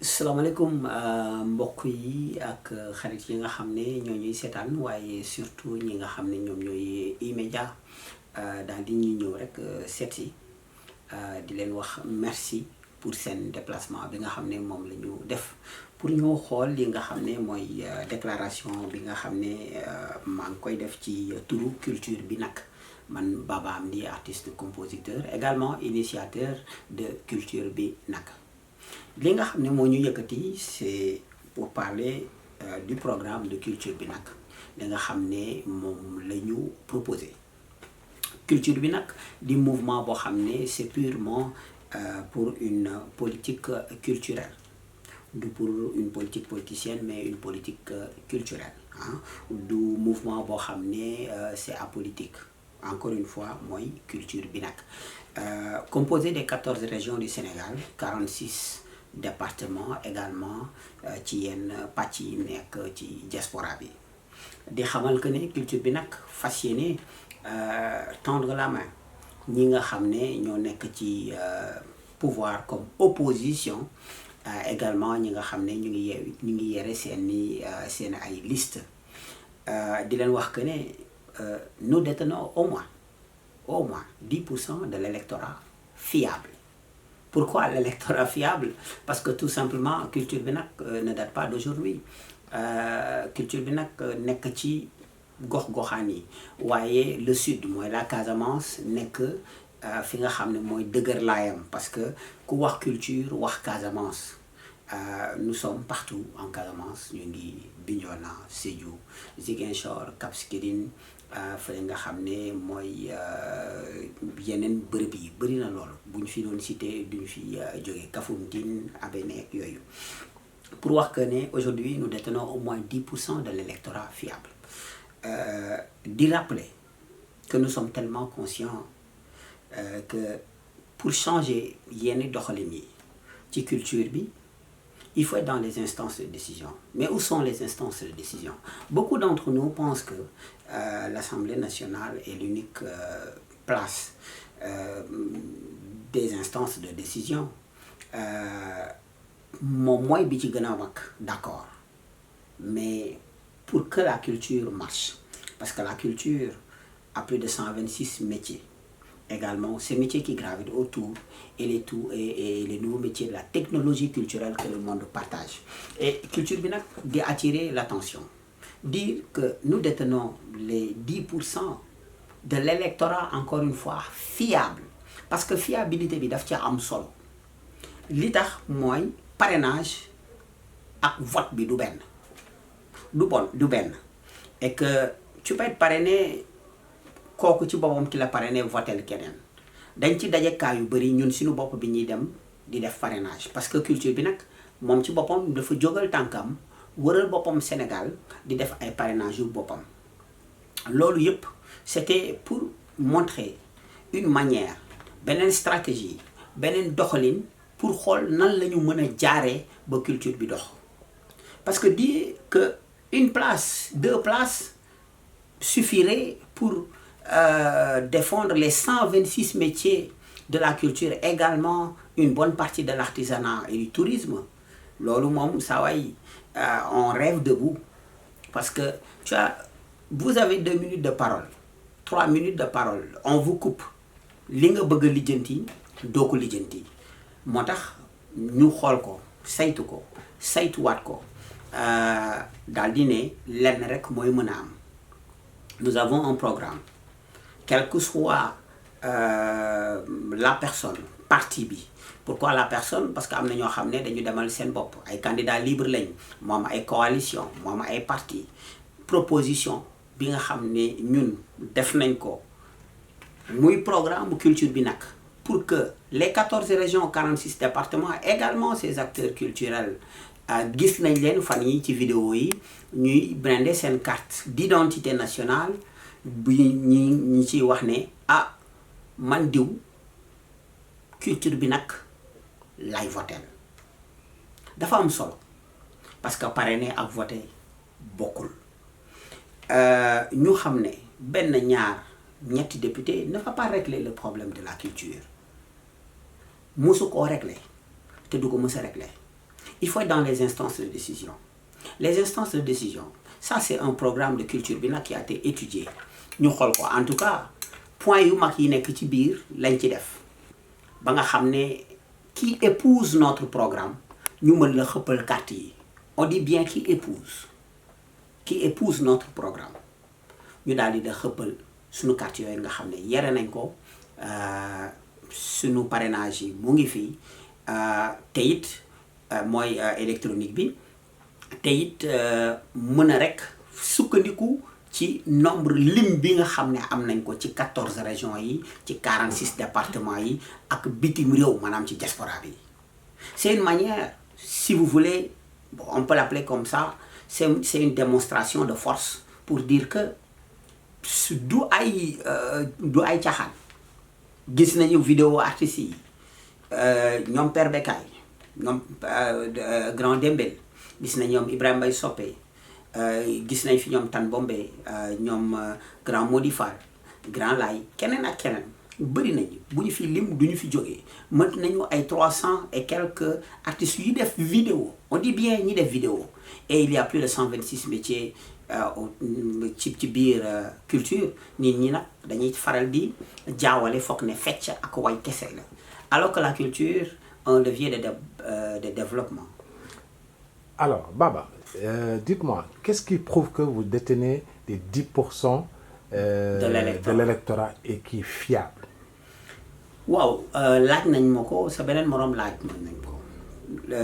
salaamaaleykum mbokk yi ak xarit yi nga xam ne ñoo ñuy seetaan waaye surtout ñi nga xam ne ñoom ñooy E-Media daal di ñuy ñëw rek seet si di leen wax merci pour seen déplacement bi nga xam ne moom la ñu def pour ñoo xool li nga xam ne mooy déclaration bi nga xam ne maa ngi koy def ci turu culture bi nag man Baba Hamdy artiste compositeur également initiateur de culture bi nag. li nga xam ne moo ñu yëkkati c'est pour parler du programme de culture bi nag li nga xam ne moom la ñu proposé culture bi nag di mouvement boo xam ne c'est purement pour une politique culturelle du pour une politique politicienne mais une politique culturelle du mouvement boo xam ne c'est apolitique encore une fois mooy culture bi nag composé des 14 régions du Sénégal 46 département également ci yenn pàcc yi nekk ci diaspora bi di xamal que ne culture bi nag fas yéene tendre la main ñi nga xam ne ñoo nekk ci pouvoir comme opposition également ñi nga xam ne ñu ngi yere seen ay liste di leen wax que ne nous détenons au moins 10% de l'électorat fiable. Pourquoi l'électorat fiable? Parce que tout simplement culture bi nag ne date pas d'aujourd'hui culture bi nag nekk ci gox-goxaan yi waaye le sud mooy la Casamance nekk fi nga xam ne mooy dëgër laayam parce que ku wax culture wax Casamance nous sommes partout en Casamance ñu ngi Bignona Sédhiou Ziguinchor Cap Skirring fële nga xam ne mooy yeneen bërëb yi bëri na loolu bu ñu fi doon cité duñu fi jógee Kafountine Abéné yooyu pour wax que ne aujourd'hui nous détenons au moins 10% de l'électorat fiable di rappeler que nous sommes tellement conscients que pour changer yenn doxalin yi ci culture bi il faut être dans les instances de décision. Mais où sont les instances de décision? Beaucoup d'entre nous pensent que l'Assemblée nationale est l'unique place des instances de décision. Moom mooy bi ci gën a mag, d'accord. Mais pour que la culture marche, parce que la culture a plus de 126 métiers. Également ces métiers qui gravitent autour et les nouveaux métiers de la technologie culturelle que le monde partage. Et culture bi nag di attirer l'attention. Dire que nous détenons les 10% de l'électorat encore une fois fiable parce que fiabilité bi daf ci am solo li tax mooy parrainage ak vote bi du benn et que tu peux être parrainé kooku ci boppam ki la parrainé votel keneen dañ ci daje cas yu bëri ñun suñu bopp bi ñuy dem di def parrainage parce que culture bi nag moom ci boppam dafa jógal tànkam wëral boppam Sénégal di def ay parrainage yu boppam loolu yëpp c'était pour montrer une manière beneen stratégie beneen doxalin pour xool nan la ñu mën a jaaree ba culture bi dox parce que dire que une place 2 places suffirait pour défendre les 126 métiers de la culture également une bonne partie de l'artisanat et du tourisme loolu moom saa waay on rêve debout parce que vous avez 2 minutes de parole 3 minutes de parole on vous coupe li nga bëgg a lijjanti doo ko lijjanti moo tax ñu xool ko saytuwaat ko daal di ne lenn rek mooy mën a am nous avons un programme quelle que soit la personne parti bi pourquoi la personne parce que am na ñoo xam ne dañu demal seen bopp ay candidats libres lañ moom ay coalition moom ay parti proposition bi nga xam ne ñun def nañ ko muy programme culture bi nag pour que les 14 régions 46 départements également ces acteurs culturels gis nañ leen fan yi ci vidéo yi ñuy brander seen carte d'identité nationale bi ñi ciy wax ne man diw culture bi nag lay voter dafa am solo parce que parrainer ak voter bokkul ñu xam ne benn ñaar ñetti député ne va pas régler le problème de la culture musu koo régler te du ko mës a régler il faut être dans les instances de décision. Les instances de décision, ça c'est un programme de culture bi nag qui a été étudié ñu xool ko en tout cas point yu mag yi nekk ci biir lañ ci def ba nga xam ne qui épouse notre programme ñu mën la xëppal carte yi. On dit bien qui épouse notre programme ñu daal di da xëppal suñu carte yooyu nga xam ne yere nañ ko suñu parrainage yi mu ngi fii te it mooy électronique bi te it mën a rek sukkandiku ci nombre lim bi nga xam ne am nañ ko ci 14 régions yi ci 46 départements yi ak bitim réew maanaam ci diaspora bi. C'est une manière, si vous voulez, bon, on peut l'appeler comme ça, c'est une démonstration de force pour dire que du ay caaxaan. Gis nañu vidéo artistes yi ñoom Père Bécaye ñoom Grand Dembel gis nañ ñoom Ibrahima Mbaye Sopé gis nañ fi ñoom Tan Bombé ñoom Grand Mody Fall Grand Laye keneen ak keneen bëri nañu bu ñu fi lim du ñu fi jógee mën nañu ay 300 et quelques artistes yu def vidéo on dit bien ñi def vidéo et il y a plus de 126 métiers ci biir culture nit ñi nag dañuy faral di jaawale foog ne fecc ak way kese la alors que la culture un levier de développement. Alors Baba, dites-moi, qu'est-ce qui prouve que vous détenez les 10% de l'électorat et qui est fiable? waaw laaj nañ ma ko sa beneen moroom laaj nañ ko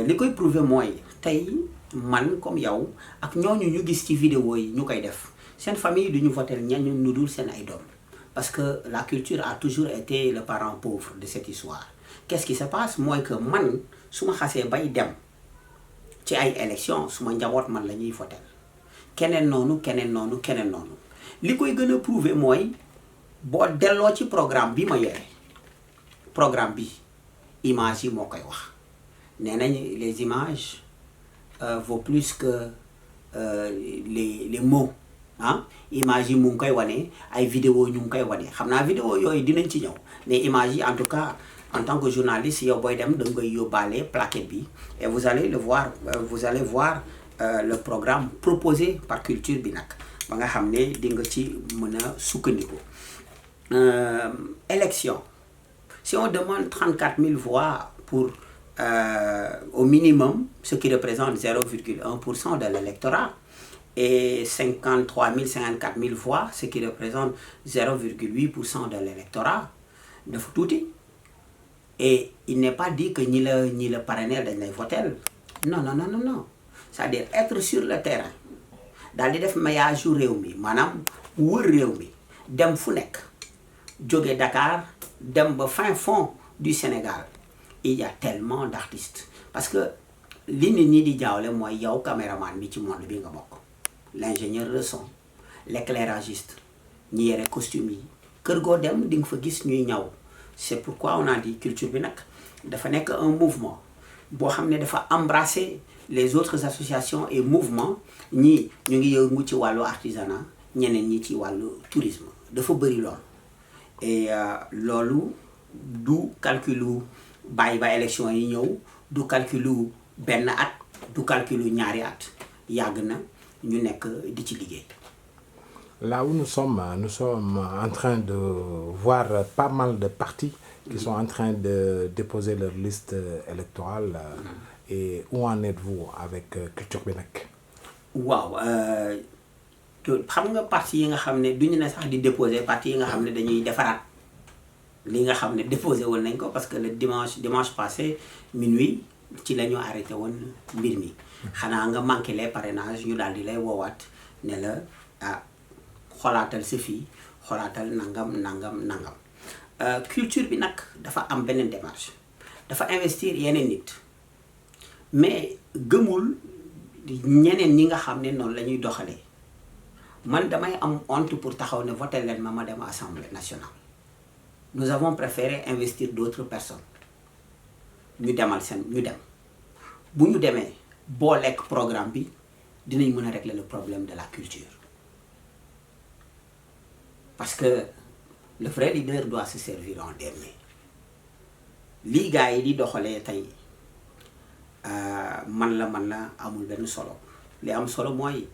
li koy prouver mooy tey man comme yow ak ñooñu ñu gis ci vidéo yi ñu koy def seen famille du ñu voter ñenn ñu dul seen ay doom parce que la culture a toujours été le parent pauvre de cette histoire. Qu'est-ce qui se passe mooy que man su ma xasee bay dem ci ay élections su ma njaboot man la ñuy voter keneen noonu li koy gën a prouver mooy boo delloo ci programme bi ma yore programme bi image yi moo koy wax nee nañ les images vaut plus que les mots ah image yi mu ngi koy wane ay vidéo ñu ngi koy wane xam naa vidéo yooyu dinañ ci ñëw mais image yi en tout cas en tant que journaliste yow booy dem da ngay yóbbaale plaquette bi et vous allez voir le programme proposé par culture bi nag ba nga xam ne di nga ci mën a sukkandiku. Élection si on demande 34 000 voix pour au minimum ce qui représente 0,1% de l'électorat et 53 000 54 000 voix ce qui représente 0,8% de l'électorat dafa tuuti et il n'est pas dit que ñi la parrainer dañ lay voter non c'est-à-dire être sur le terrain daal di def maillage yu réew mi maanaam wër réew mi dem fu nekk jóge Dakar dem ba fin fond du Sénégal il y a tellement d'artistes parce que li nit ñi di jaawle mooy yow caméraman bi ci monde bi nga bokk l'ingénieur de son l'éclairagiste ñi yore costume yi kër goo dem di nga fa gis ñuy ñaw c'est pourquoi on a dit culture bi nag dafa nekk un mouvement boo xam ne dafa embrasser les autres associations et mouvements ñii ñu ngi yëngu ci wàllu artisanat ñeneen ñi ci wàllu tourisme dafa bëri lool et loolu du calculu bàyyi ba élection yi ñëw du calculu benn at du calculu ñaari at yàgg na ñu nekk di ci liggéey. Là où nous sommes en train de voir pas mal de partis qui sont en train de déposer leur liste électorale. Et où en êtes-vous avec culture bi nag? waaw xam nga parti yi nga xam ne duñu ne sax di déposer parti yi nga xam ne dañuy defaraat li nga xam ne déposé woon nañ ko parce que le dimanche passé minuit ci la ñu arrêté woon mbir mi xanaa nga manqué les parrainages ñu daal di lay woowaat ne la xolaatal sa fii xolaatal nangam culture bi nag dafa am beneen démarche dafa investir yeneen nit mais gëmul ñeneen ñi nga xam ne noonu la ñuy doxalee man damay am honte pour taxaw ne voté leen ma dem Assemblée nationale. Nous avons préféré investir d'autres personnes ñu dem bu ñu demee boo lekk programme bi dinañ mën a régler le problème de la culture parce que le vrai leader doit se servir en dernier lii gars yi di doxalee tey man la amul benn solo li am solo mooy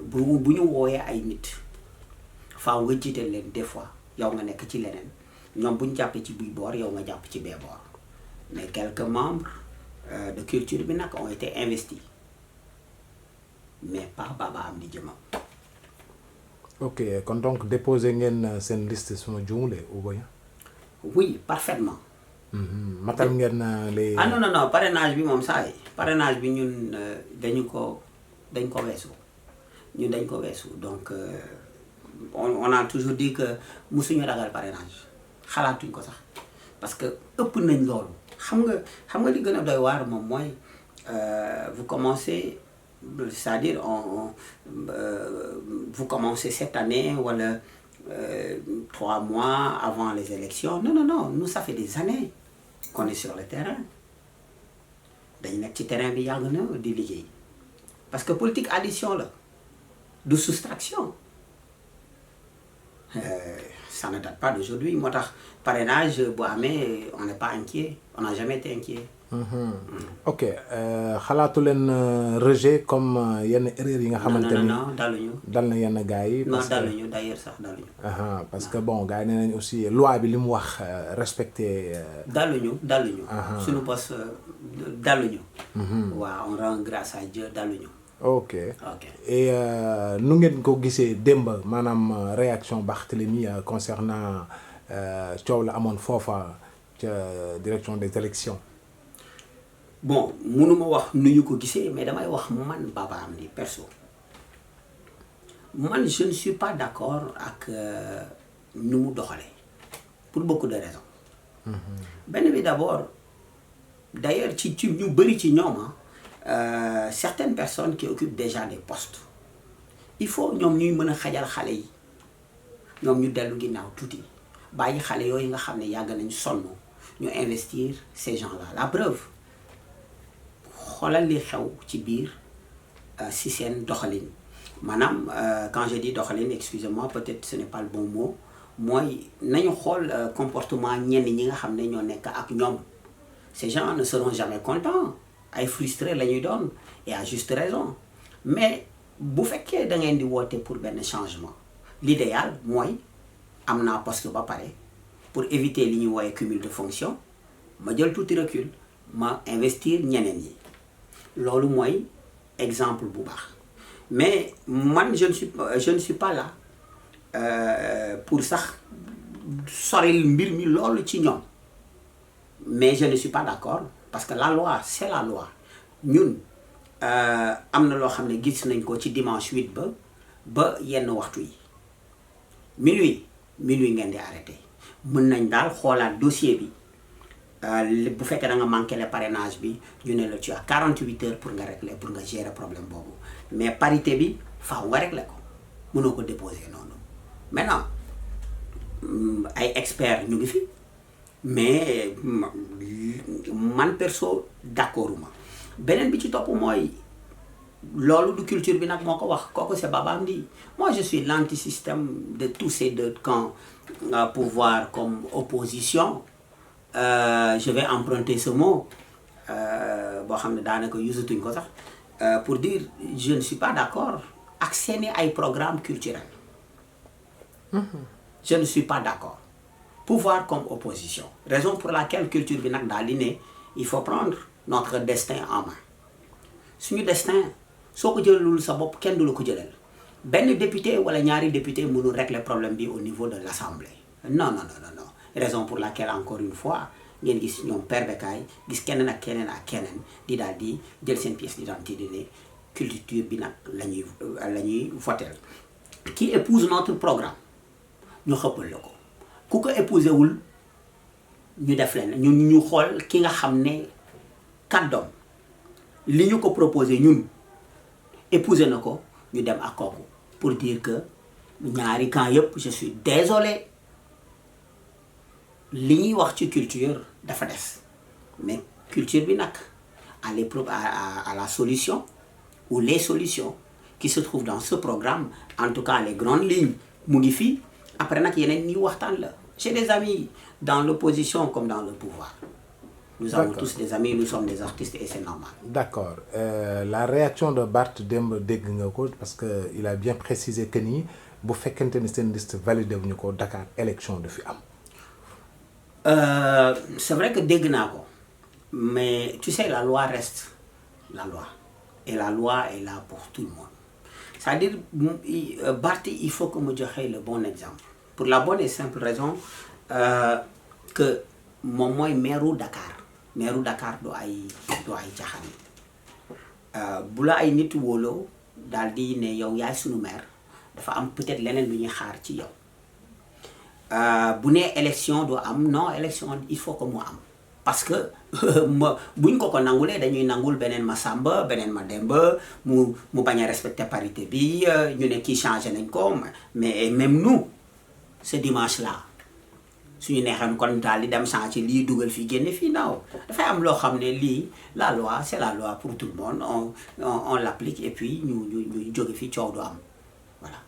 bu ñu wooyee ay nit faaw nga jiital leen des fois yow nga nekk ci leneen ñoom bu ñu jàppee ci bii boor yow nga jàpp ci bee boor mais quelques membres de culture bi nag ont été investis mais pas Baba Amdy Diama. ok kon donc déposé ngeen seen liste suma juumlee ou bien. oui parfaitement. matal ngeen les. ah non parrainage bi moom saa yi parrainage bi ñun dañ ko weesu ñun dañ ko weesu donc on a toujours dit que musuñu ragal parrainage xalaatuñ ko sax parce que ëpp nañ loolu xam nga li gën a doy waar moom mooy vous commencez c'est-à-dire vous commencez cette année wala 3 mois avant les élections non nous ça fait des années qu'on est sur le terrain dañ nekk ci terrain bi yàgg na di liggéey parce que politique addition la de soustraction ça ne date pas d'aujourd'hui moo tax parrainage bu amee on n'est pas inquiet on n'a jamais été inquiet. ok xalaatu leen rejet comme yenn erreur yi nga xamante ni non daluñu dal na yenn gars yi. non daluñu d'ailleurs sax daluñu. parce que bon gars yi nee nañ aussi loi bi li mu wax respecté. daluñu suñu bos daluñu. waaw on rend grâce à Dieu daluñu. ok et nu ngeen ko gisee démb maanaam réaction Barthélémy concernant coow la amoon foofa ca direction des élections. bon mënuma wax nu ñu ko gisee mais damay wax man Baba Amdy perso man je ne suis pas d'accord ak nu mu doxalee pour beaucoup de raisons. benn bi d'abord d'ailleurs ci ñu bëri ci ñoom certaines personnes qui occupent déjà des postes il faut ñoom ñuy mën a xajal xale yi ñoom ñu dellu ginnaaw tuuti bàyyi xale yooyu nga xam ne yàgg nañ sonn ñu investir ces gens-là la preuve xoolal li xew ci biir si seen doxalin maanaam quand je dis doxalin excusez-moi peut-être ce n'est pas le bon mot mooy nañu xool comportement ñenn ñi nga xam ne ñoo nekk ak ñoom ces gens ne seront jamais contents ay frustrés la ñuy doon et à juste raison mais bu fekkee da ngeen di woote pour benn changement l'idéal mooy am naa poste ba pare pour éviter li ñuy wooye cumul de fonction ma jël tuuti recul ma investir ñeneen yi loolu mooy exemple bu baax mais man je ne suis pas là pour sax soril mbir mi loolu ci ñoom mais je ne suis pas d'accord parce que la loi c'est la loi ñun am na loo xam ne gis nañ ko ci dimanche 8 ba yenn waxtu yi minuit ngeen di arrêté mën nañ daal xoolaat dossier bi bu fekkee da nga manqué le parrainage bi ñu ne la tu as 48 heures pour nga régler pour nga gérer problème boobu mais parité bi faaw nga régler ko mënoo ko déposer noonu maintenant ay experts ñu ngi fi mais man perso d'accorduma beneen bi ci topp mooy loolu du culture bi nag moo ko wax kooku c'est Baba Amdy moi je suis l'anti-système de tous ces deux camps pouvoir comme opposition je vais emprunter ce mot boo xam ne daanaka usatuñ ko sax pour dire je ne suis pas d'accord ak seeni ay programmes culturels je ne suis pas d'accord pouvoir comme opposition raison pour laquelle culture bi nag daal di ne il faut prendre notre destin en main suñu destin soo ko jëlalul sa bopp kenn du la ko jëlal benn député wala ñaari député mënul régler problème bi au niveau de l'Assemblée non raison pour laquelle encore une fois ngeen gis ñoom Père Bécaye gis keneen ak keneen di daal di jël seen pièce d'identité di ne culture bi nag la ñuy voter qui épouse notre programme ñu xëppal la ko ku ko épousé wul ñu def leen ñu xool ki nga xam ne kàddoom li ñu ko proposé ñun épousé na ko ñu dem ak kooku pour dire que ñaari camp yëpp je suis désolé li ñuy wax ci culture dafa des mais culture bi nag à la solution ou les solutions qui se trouvent dans ce programme en tout cas les grandes lignes mu ngi fii après nag yeneen ñi waxtaan la j'ai des amis dans l'opposition comme dans le pouvoir Nous avons tous des amis, nous sommes des artistes et c'est normal. D'accord. La réaction de Barth démb dégg nga ko parce que il a bien précisé que ni bu fekkente ni seen liste validé wuñu ko Dakar élection du fi am. C'est vrai que dégg naa ko mais tu sais la loi reste la loi et la loi est là pour tout le monde. C'est-à-dire Barth il faut que mu joxe le bon exemple pour la bonne et simple raison que moom mooy maire Dakar. Maire Dakar du ay caaxaan bu la ay nit wóoloo daal di ne yow yaay sunu maire dafa am peut-être leneen lu ñuy xaar ci yow bu nee élection du am non élection il faut que mu am parce que buñ ko nangulee dañuy nangul beneen ma Samba beneen ma Demba mu bañ a respecter parité bi ñu ne kii changé nañ ko mais même nous ce dimanche là. suñu neexee kon daal di dem changer lii dugal fii génne fii naaw dafay am loo xam ne lii la loi c'est la loi pour tout le monde on l'applique et puis ñu jóge fii coow du am voilà